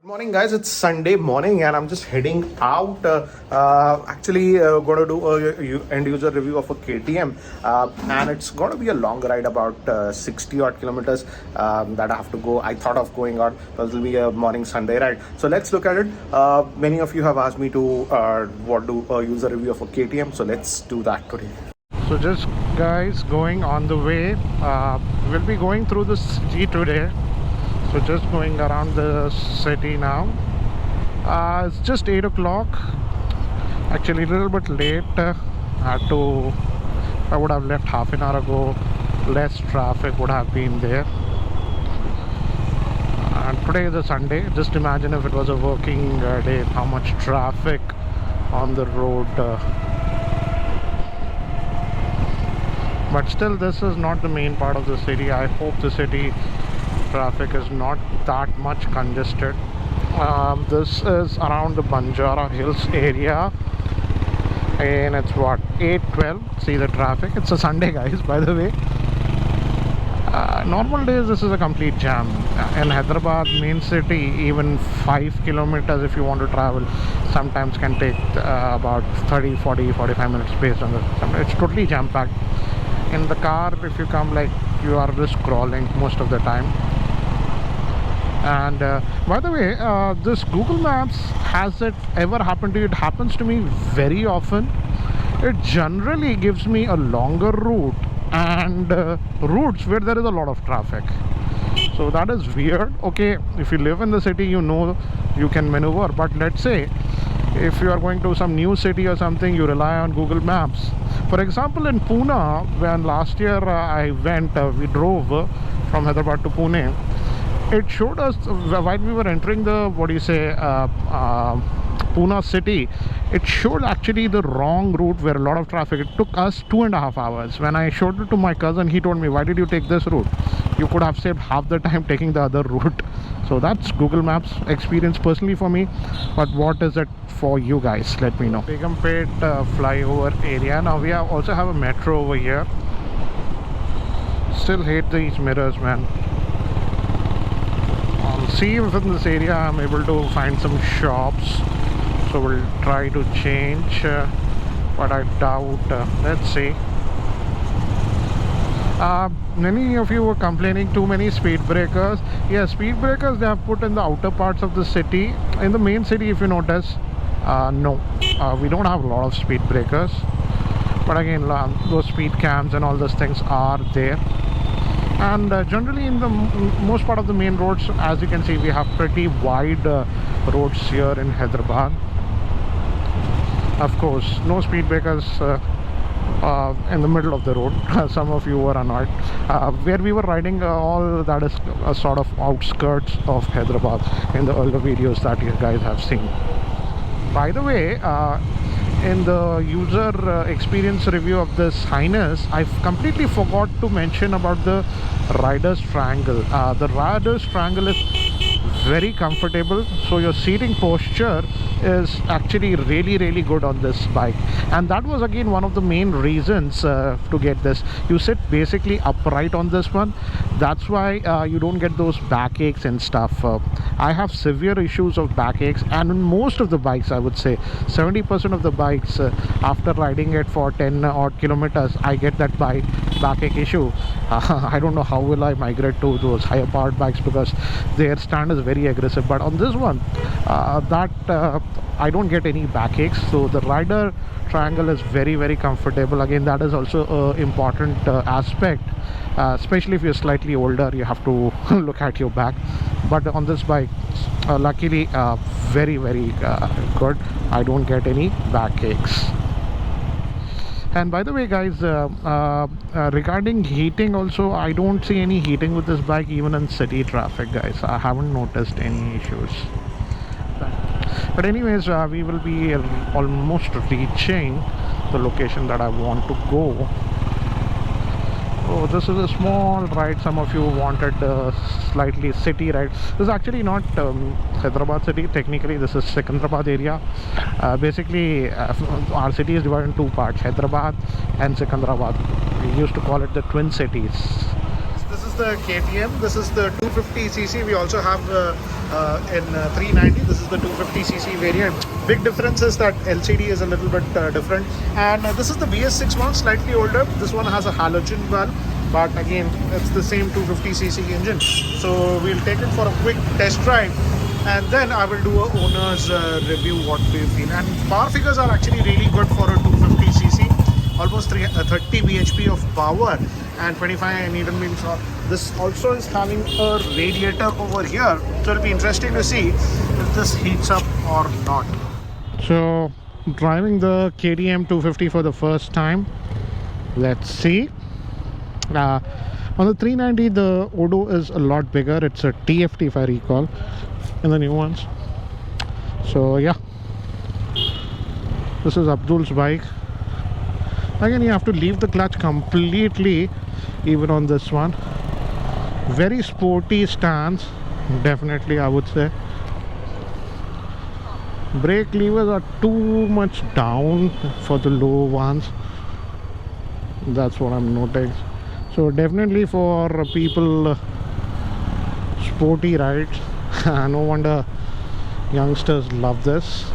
Morning, guys. It's Sunday morning, and I'm just heading out. Going to do a end user review of a KTM, and it's going to be a long ride, about 60 odd kilometers that I have to go. I thought of going out because it'll be a morning Sunday ride. So let's look at it. Many of you have asked me to what do a user review of a KTM. So let's do that today. So just guys, going on the way. We'll be going through the city today. So just going around the city now. It's just 8 o'clock. Actually a little bit late. I would have left half an hour ago. Less traffic would have been there. And today is a Sunday. Just imagine if it was a working day, how much traffic on the road. But still, this is not the main part of the city. I hope the city traffic is not that much congested. This is around the Banjara Hills area, and it's what, 8:12. See the traffic. It's a Sunday, guys, by the way. Normal days this is a complete jam. In Hyderabad main city, even 5 kilometers if you want to travel sometimes can take about 30, 40, 45 minutes based on the, it's totally jam packed. In the car, if you come, like, you are just crawling most of the time. And by the way, this Google Maps, has it ever happened to you? It happens to me very often. It generally gives me a longer route and routes where there is a lot of traffic. So that is weird. Okay, if you live in the city, you know you can maneuver. But let's say if you are going to some new city or something, you rely on Google Maps. For example, in Pune, when last year I went, we drove from Hyderabad to Pune. It showed us while we were entering the, Pune city, it showed actually the wrong route where a lot of traffic. It took us 2.5 hours. When I showed it to my cousin, he told me, why did you take this route? You could have saved half the time taking the other route. So that's Google Maps experience personally for me. But what is it for you guys? Let me know. Begumpet flyover area. Now we also have a metro over here. Still hate these mirrors, man. I'll see if in this area I'm able to find some shops. So we'll try to change, but I doubt. Let's see. Many of you were complaining too many speed breakers. Yeah, speed breakers they have put in the outer parts of the city. In the main city, if you notice, no, we don't have a lot of speed breakers. But again, those speed cams and all those things are there. And generally in the most part of the main roads, as you can see, we have pretty wide roads here in Hyderabad. Of course, no speed breakers in the middle of the road. Some of you were annoyed. Where we were riding, all that is a sort of outskirts of Hyderabad in the earlier videos that you guys have seen. By the way, in the user experience review of this Highness, I completely forgot to mention about the Rider's Triangle. The Rider's Triangle is very comfortable, so your seating posture is actually really good on this bike, and that was again one of the main reasons to get this. You sit basically upright on this one. That's why you don't get those backaches and stuff. I have severe issues of backaches, and in most of the bikes, I would say 70% of the bikes, after riding it for 10 odd kilometers, I get that backache issue. I don't know how will I migrate to those higher powered bikes because their stand is very aggressive, but on this one I don't get any backaches. So the Rider Triangle is very comfortable. Again, that is also an important aspect, especially if you're slightly older, you have to look at your back. But on this bike, luckily, very good. I don't get any backaches. And by the way, guys, regarding heating also, I don't see any heating with this bike even in city traffic, guys. I haven't noticed any issues. But anyways, we will be almost reaching the location that I want to go. Oh, this is a small ride. Some of you wanted slightly city ride. This is actually not Hyderabad city. Technically, this is Secunderabad area. Basically, our city is divided in two parts, Hyderabad and Secunderabad. We used to call it the Twin Cities. This is the KTM. This is the 250cc. We also have in 390. This is the 250cc variant. Big difference is that LCD is a little bit different. And this is the BS6 one, slightly older. This one has a halogen valve. But again, it's the same 250cc engine. So we'll take it for a quick test drive. And then I will do a owner's review, what we feel. And power figures are actually really good for a 250cc. Almost 30 bhp of power and 25 Newton meters. This also is having a radiator over here, so it'll be interesting to see if this heats up or not. So driving the KTM 250 for the first time, let's see. On the 390 the Odo is a lot bigger. It's a TFT if I recall in the new ones. So yeah, this is Abdul's bike. Again, you have to leave the clutch completely, even on this one. Very sporty stance, definitely I would say. Brake levers are too much down for the low ones. That's what I'm noting. So definitely for people sporty rides. No wonder youngsters love this.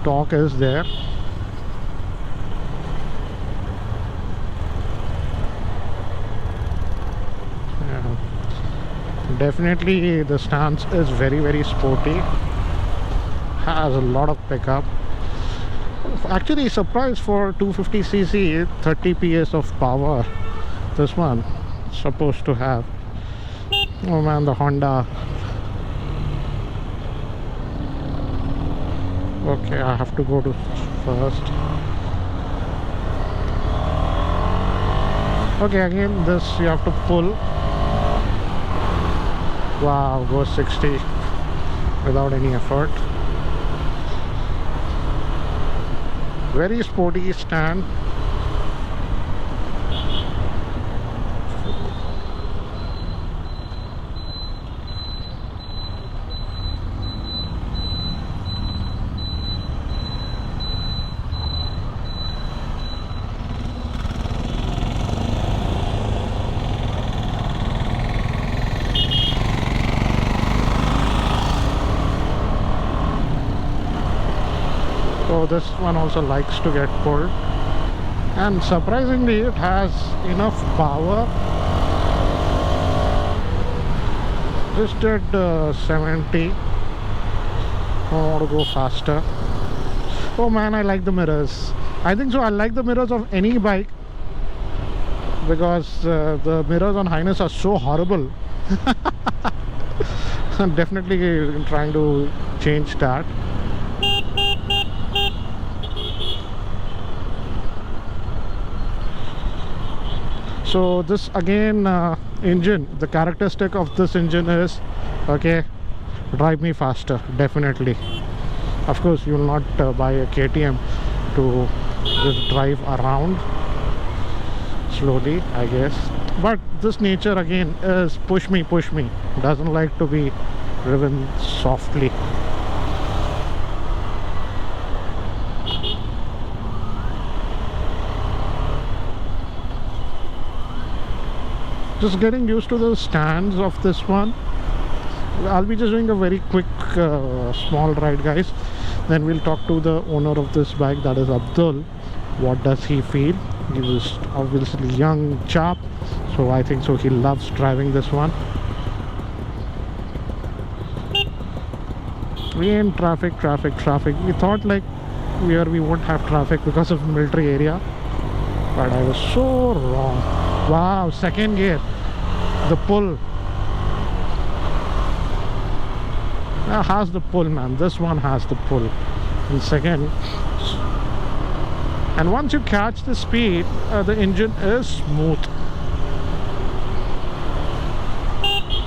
Torque is there. Definitely the stance is very sporty, has a lot of pickup. Actually surprised for 250cc, 30 PS of power this one is supposed to have. Oh man, the Honda. Okay, I have to go to first. Okay, again this you have to pull. Wow, goes 60 without any effort. Very sporty stand. So this one also likes to get pulled, and surprisingly it has enough power. Just did 70. I want to go faster. Oh man, I like the mirrors. I think so I like the mirrors of any bike, because the mirrors on Highness are so horrible. I'm definitely trying to change that. So this again engine, the characteristic of this engine is, okay, drive me faster, definitely. Of course you will not buy a KTM to just drive around slowly, I guess. But this nature again is push me, doesn't like to be driven softly. Just getting used to the stands of this one. I'll be just doing a very quick small ride, guys. Then we'll talk to the owner of this bike, that is Abdul. What does he feel? He was obviously a young chap, so I think so he loves driving this one. We in traffic. We thought like we won't have traffic because of military area, but I was so wrong. Wow, second gear, the pull. Has the pull, man. This one has the pull in second. And once you catch the speed, the engine is smooth.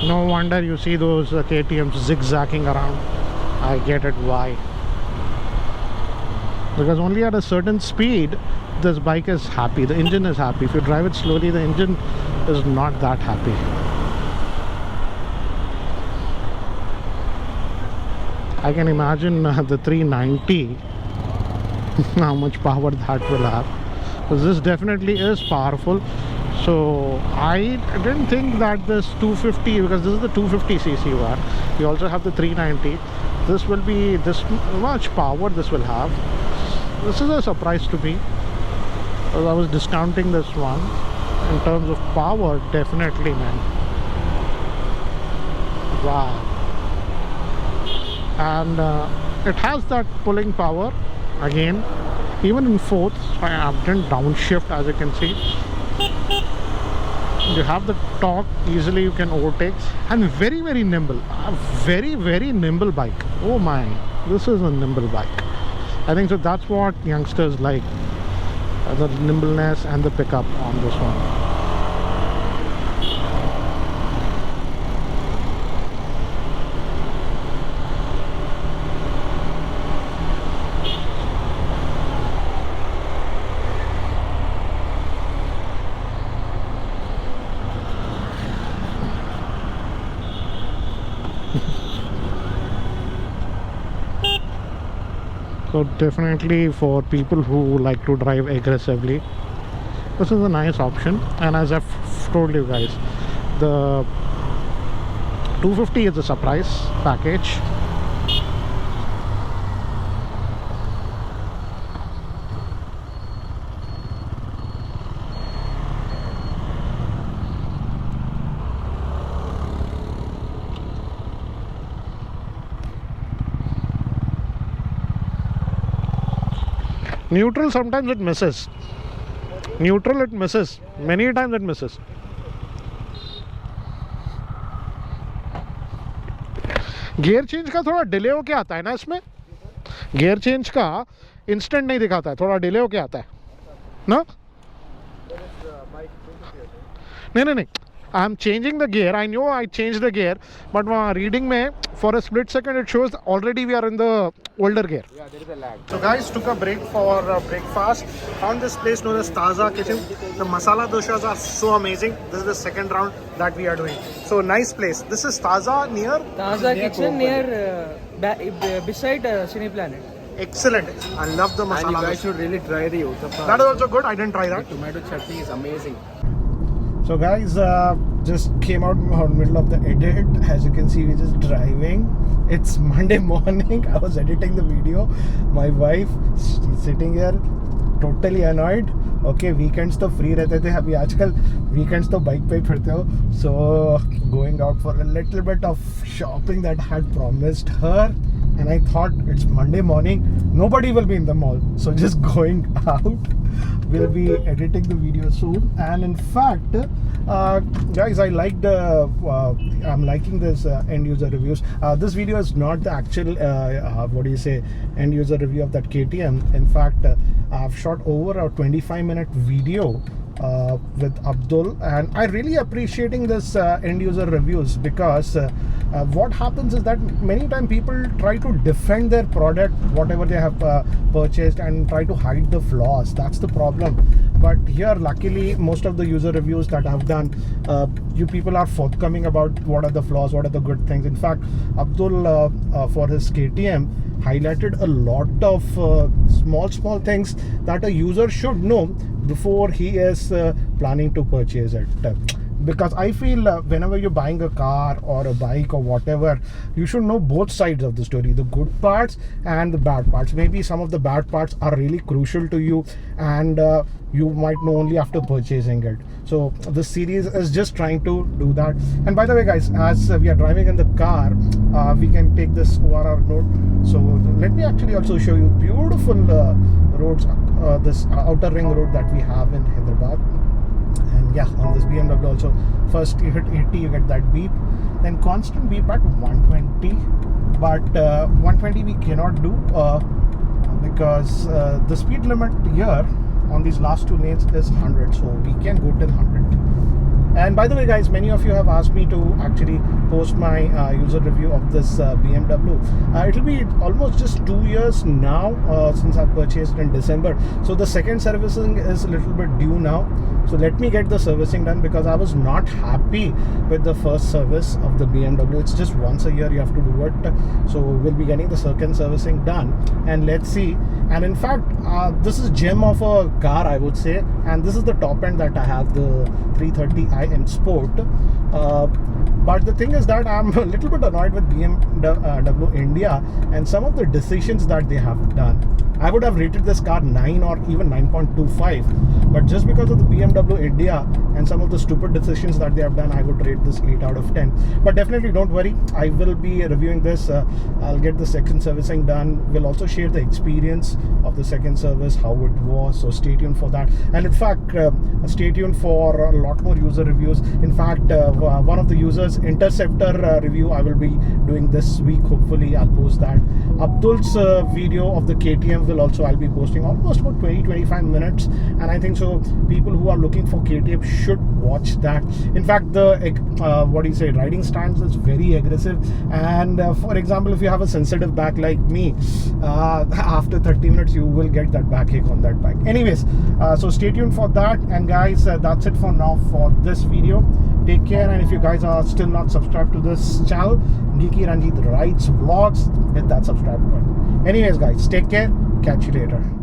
No wonder you see those KTMs zigzagging around. I get it why. Because only at a certain speed this bike is happy, the engine is happy. If you drive it slowly, the engine is not that happy. I can imagine the 390 how much power that will have, because this definitely is powerful. So I didn't think that this 250, because this is the 250cc one, we also have the 390, this will be this much power this will have. This is a surprise to me, because I was discounting this one. In terms of power, definitely, man. Wow. And it has that pulling power again, even in fourth. I've done downshift, as you can see. You have the torque, easily you can overtake, and very nimble. A very nimble bike. Oh my, this is a nimble bike. I think so that's what youngsters like, the nimbleness and the pickup on this one. So definitely for people who like to drive aggressively, this is a nice option. And as I've told you guys, the 250 is a surprise package. Neutral, sometimes it misses. Neutral, it misses. Many times it misses. Gear change का थोड़ा delay होके आता है ना इसमें. Gear change का instant नहीं दिखाता है, थोड़ा डिले होके आता है ना. नहीं, I'm changing the gear. I know I changed the gear, but reading me for a split second it shows already we are in the older gear. Yeah, there is a lag. So guys, took a break for breakfast. Found this place known as Taza Kitchen. The masala doshas are so amazing. This is the second round that we are doing. So nice place. This is Taza near Taza Kitchen near beside Cine Planet. Excellent. I love the And you masala guys dosa. should really try the uttappa. That is also good. I didn't try that. The tomato chutney is amazing. So guys, just came out in the middle of the edit. As you can see, we're just driving. It's Monday morning. I was editing the video. My wife, she's sitting here totally annoyed. Okay, weekends तो free रहते थे, अभी आजकल weekends तो bike पे ही फिरते हो. So going out for a little bit of shopping that I had promised her. And I thought it's Monday morning, nobody will be in the mall, so just going out. We'll be editing the video soon. And in fact, guys, I liked I'm liking this end user reviews. This video is not the actual end user review of that KTM. In fact, I've shot over a 25-minute video with Abdul, and I really appreciating this end user reviews, because what happens is that many times people try to defend their product, whatever they have purchased, and try to hide the flaws. That's the problem. But here, luckily, most of the user reviews that I've done, you people are forthcoming about what are the flaws, what are the good things. In fact, Abdul for his KTM highlighted a lot of small things that a user should know before he is planning to purchase it. Because I feel whenever you're buying a car or a bike or whatever, you should know both sides of the story, the good parts and the bad parts. Maybe some of the bad parts are really crucial to you, and you might know only after purchasing it. So this series is just trying to do that. And by the way, guys, as we are driving in the car, we can take this ORR road. So let me actually also show you beautiful roads, this outer ring road that we have in Hyderabad. And yeah, on this BMW also, first you hit 80, you get that beep, then constant beep at 120, but 120 we cannot do because the speed limit here on these last two lanes is 100, so we can go till 100. And by the way, guys, many of you have asked me to actually post my user review of this BMW. It will be almost just 2 years now since I purchased in December. So the second servicing is a little bit due now. So let me get the servicing done, because I was not happy with the first service of the BMW. It's just once a year you have to do it. So we'll be getting the second servicing done, and let's see. And in fact, this is gem of a car, I would say. And this is the top end that I have, the 330i M Sport. But the thing is that I'm a little bit annoyed with BMW India and some of the decisions that they have done. I would have rated this car 9 or even 9.25, but just because of the BMW India and some of the stupid decisions that they have done, I would rate this 8 out of 10. But definitely don't worry, I will be reviewing this. I'll get the second servicing done. We'll also share the experience of the second service, how it was, so stay tuned for that. And in fact, stay tuned for a lot more user reviews. In fact, one of the users Interceptor review I will be doing this week. Hopefully I'll post that. Abdul's video of the KTM will also I'll be posting almost about 20-25 minutes, and I think so people who are looking for KTM should watch that. In fact, the riding stance is very aggressive, and for example, if you have a sensitive back like me, after 30 minutes you will get that backache on that bike. Anyways, so stay tuned for that. And guys, that's it for now for this video. Take care, and if you guys are still not subscribed to this channel, Geeky Ranjit Rides Vlogs, hit that subscribe button. Anyways guys, take care, catch you later.